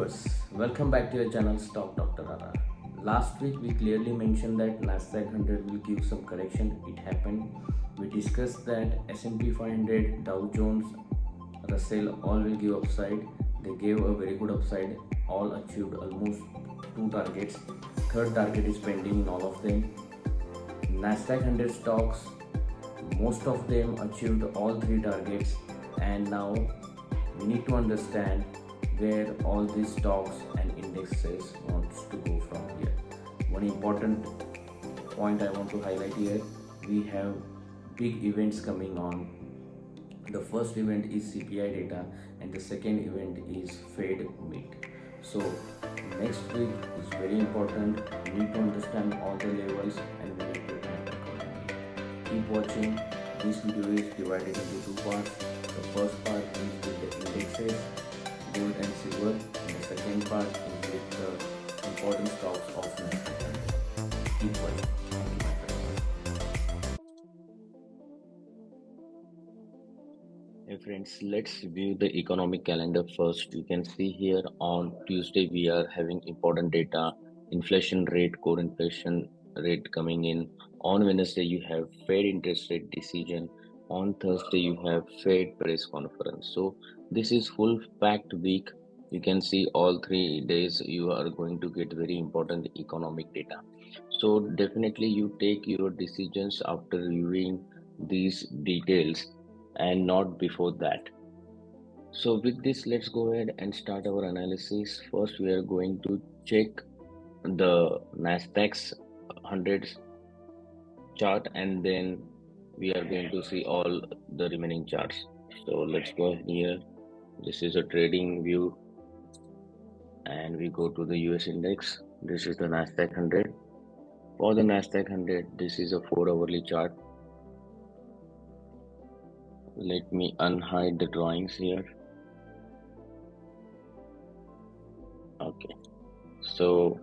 viewers, welcome back to your channel Stock Dr. RR. Last week we clearly mentioned that NASDAQ100 will give some correction. It happened. We discussed that S&P 500, Dow Jones, Russell all will give upside. They gave a very good upside. All achieved almost two targets. Third target is pending in all of them. NASDAQ 100 stocks, most of them achieved all three targets, and now we need to understand where all these stocks and indexes wants to go from here. One important point I want to highlight here, we have big events coming on. The first event is CPI data and the second event is Fed meet. So next week is very important. We need to understand all the levels and we need to act accordingly. Keep watching. This video is divided into two parts. The first part is with the indexes, gold and silver, and the second part is with the important stocks of Nasdaq. Keep watching. Thank you, my friends. Hey friends, let's view the economic calendar first. You can see here on Tuesday we are having important data, inflation rate, core inflation rate coming in. On Wednesday you have Fed interest rate decision. On Thursday you have Fed press conference. So this is full packed week. You can see all 3 days you are going to get very important economic data. So definitely you take your decisions after reviewing these details and not before that. So with this, let's go ahead and start our analysis. First, we are going to check the Nasdaq's 100 chart, and then we are going to see all the remaining charts. So let's go ahead here. This is a trading view, and we go to the US index. This is the Nasdaq 100. For the Nasdaq 100, this is a 4-hourly chart. Let me unhide the drawings here. Okay, so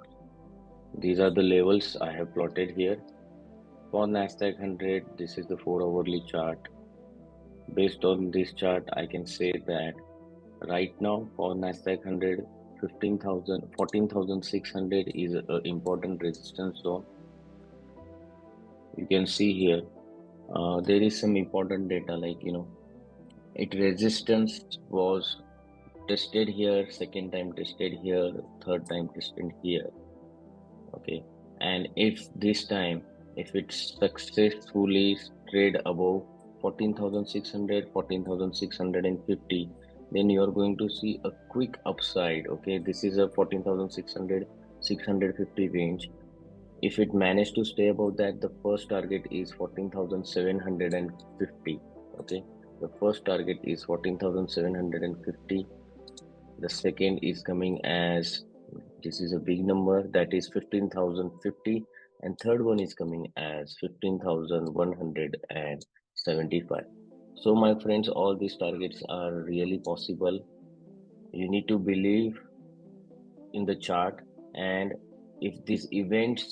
these are the levels I have plotted here. For Nasdaq 100, this is the 4-hourly chart. Based on this chart, I can say that right now for Nasdaq 100, 14,600 is an important resistance zone. You can see here, there is some important data like, it resistance was tested here, second time tested here, third time tested here. Okay, and if this time, if it successfully trade above 14,600, 14,650, then you are going to see a quick upside. Okay, this is a 14,600, 650 range. If it managed to stay above that, the first target is 14,750. Okay, the first target is 14,750. The second is coming as, this is a big number, that is 15,050, and third one is coming as 15,175. So my friends, all these targets are really possible. You need to believe in the chart, and if this event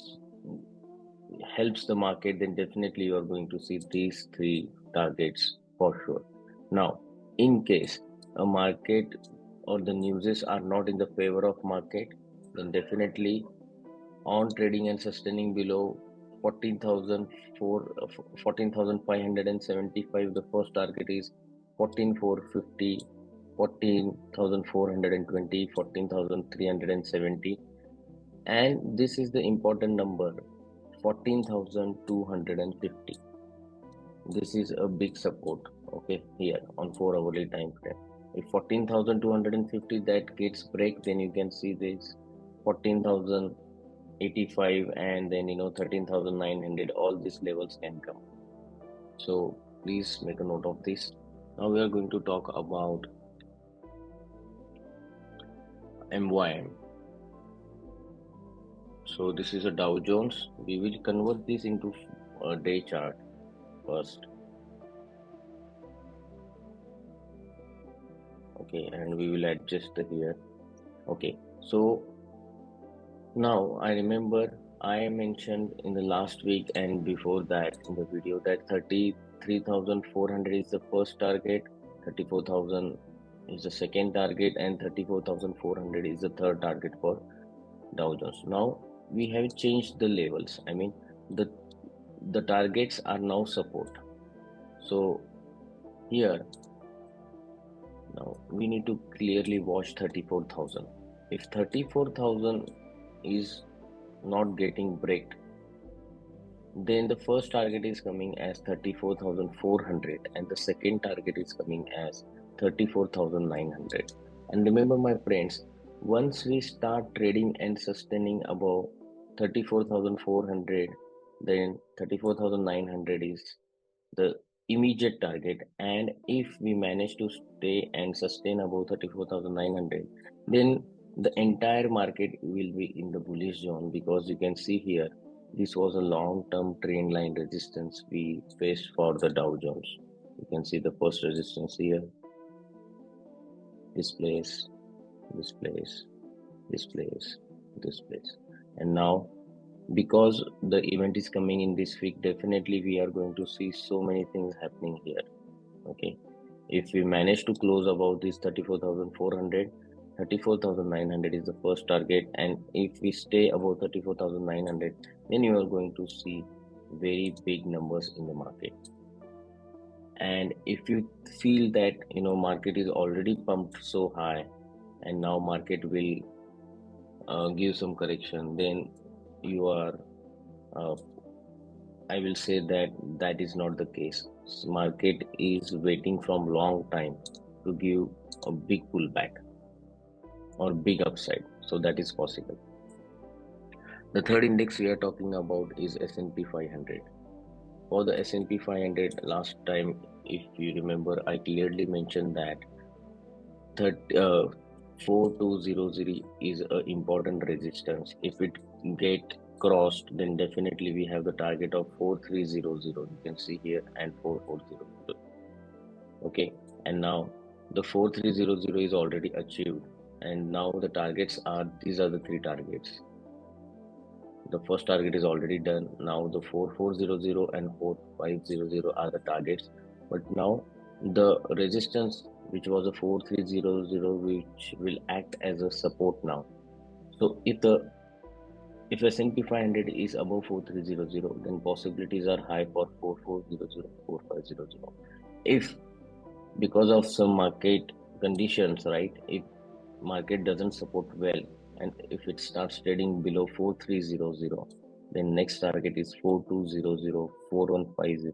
helps the market, then definitely you are going to see these three targets for sure. Now, in case a market or the newses are not in the favor of market, then definitely on trading and sustaining below 14,575, the first target is 14,450, 14,420, 14,370, and this is the important number, 14,250. This is a big support, okay, here on 4-hourly time frame. If 14,250 that gets break, then you can see this 14,085 and then 13,900, all these levels can come. So please make a note of this. Now we are going to talk about MYM. So this is a Dow Jones. We will convert this into a day chart first. Okay, and we will adjust here. Okay, so now I remember I mentioned in the last week and before that in the video that 33,400 is the first target, 34,000 is the second target, and 34,400 is the third target for Dow Jones. Now we have changed the levels. I mean, the targets are now support. So here now we need to clearly watch 34,000. If 34,000 is not getting breaked, then the first target is coming as 34,400 and the second target is coming as 34,900. And remember, my friends, once we start trading and sustaining above 34,400, then 34,900 is the immediate target. And if we manage to stay and sustain above 34,900, then the entire market will be in the bullish zone, because you can see here this was a long-term trend line resistance we faced for the Dow Jones. You can see the first resistance here, this place, this place, this place, this place. And now, because the event is coming in this week, definitely we are going to see so many things happening here. Okay, if we manage to close above this 34,400, 34,900 is the first target, and if we stay above 34,900, then you are going to see very big numbers in the market. And if you feel that market is already pumped so high and now market will give some correction, then you are I will say that that is not the case. Market is waiting from long time to give a big pullback or big upside, so that is possible. The third index we are talking about is S&P 500. For the S&P 500, last time, if you remember, I clearly mentioned that 4200 is an important resistance. If it get crossed, then definitely we have the target of 4300. You can see here, and 4400. Okay, and now the 4300 is already achieved, and now the targets are, these are the three targets. The first target is already done. Now the 4400 and 4500 are the targets, but now the resistance, which was a 4300, which will act as a support now. So if S&P 500 is above 4300, then possibilities are high for 4400, 4500. If because of some market conditions, right, if market doesn't support well, and if it starts trading below 4300, then next target is 4200, 4150,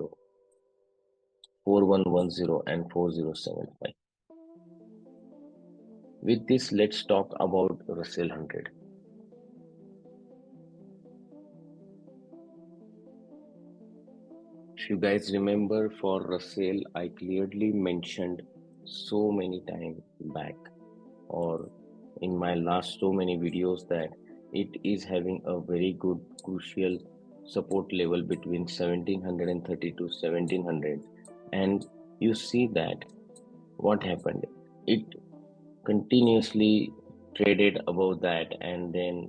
4110, and 4075. With this, let's talk about Russell 100. If you guys remember, for Russell, I clearly mentioned so many times back, or in my last so many videos, that it is having a very good crucial support level between 1730 to 1700. And you see that what happened, it continuously traded above that, and then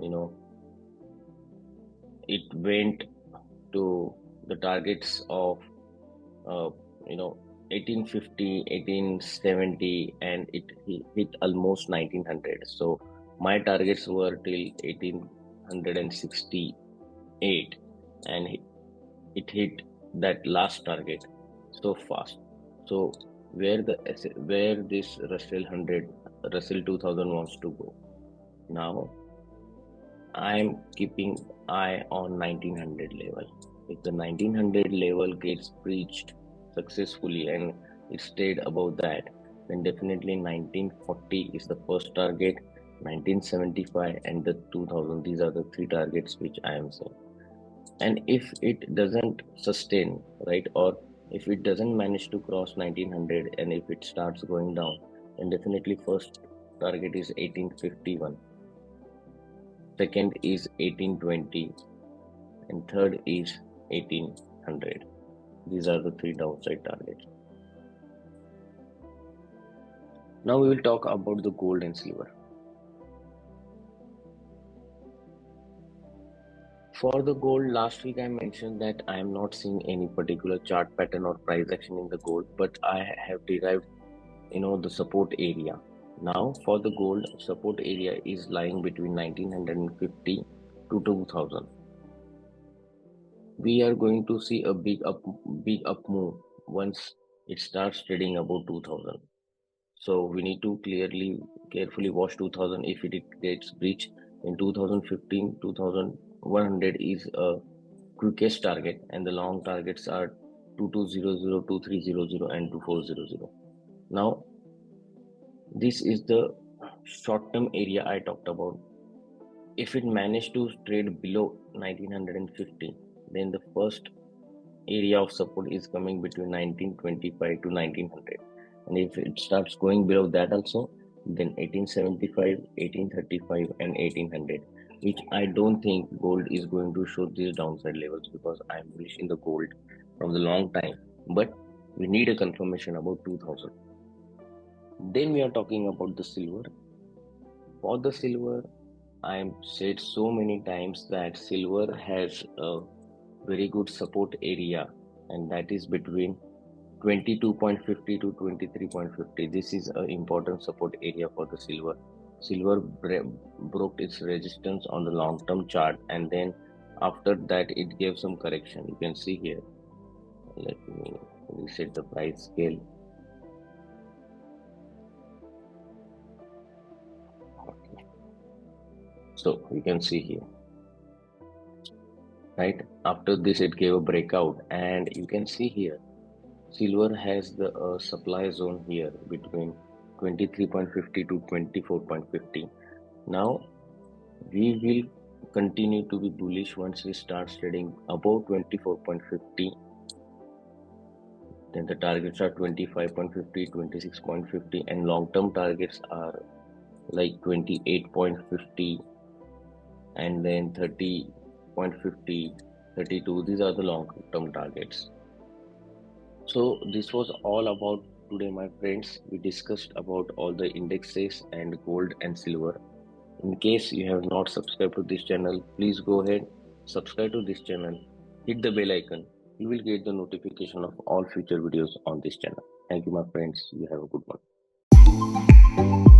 it went to the targets of 1850, 1870, and it hit almost 1900. So my targets were till 1868, and it hit that last target so fast. So where this Russell 100, Russell 2000 wants to go now, I'm keeping eye on 1900 level. If the 1900 level gets breached successfully and it stayed above that, then definitely 1940 is the first target, 1975 and the 2000. These are the three targets which I am saying. And if it doesn't sustain, right, or if it doesn't manage to cross 1900 and if it starts going down, then definitely first target is 1851. Second is 1820, and third is 1800. These are the three downside targets. Now we will talk about the gold and silver. For the gold, last week I mentioned that I am not seeing any particular chart pattern or price action in the gold, but I have derived the support area. Now for the gold, support area is lying between 1950 to 2000. We are going to see a big up move once it starts trading above 2000. So we need to carefully watch 2000. If it gets breached in 2015, 2100 is a quickest target, and the long targets are 2200, 2300, and 2400. Now this is the short-term area I talked about. If it managed to trade below 1950, then the first area of support is coming between 1925 to 1900, and if it starts going below that also, then 1875, 1835, and 1800, which I don't think gold is going to show these downside levels, because I'm bullish in the gold from the long time, but we need a confirmation about 2000. Then we are talking about the silver. For the silver, I've said so many times that silver has a very good support area, and that is between 22.50 to 23.50. This is an important support area for the silver. Silver broke its resistance on the long term chart, and then after that it gave some correction. You can see here. Let me reset the price scale. Okay. So you can see here, right? After this it gave a breakout, and you can see here silver has the supply zone here between 23.50 to 24.50. Now we will continue to be bullish once we start trading above 24.50. Then the targets are 25.50, 26.50, and long-term targets are like 28.50, and then 30.50, 32. These are the long-term targets. So this was all about today, my friends. We discussed about all the indexes and gold and silver. In case you have not subscribed to this channel, please go ahead, subscribe to this channel, hit the bell icon. You will get the notification of all future videos on this channel. Thank you, my friends. You have a good one.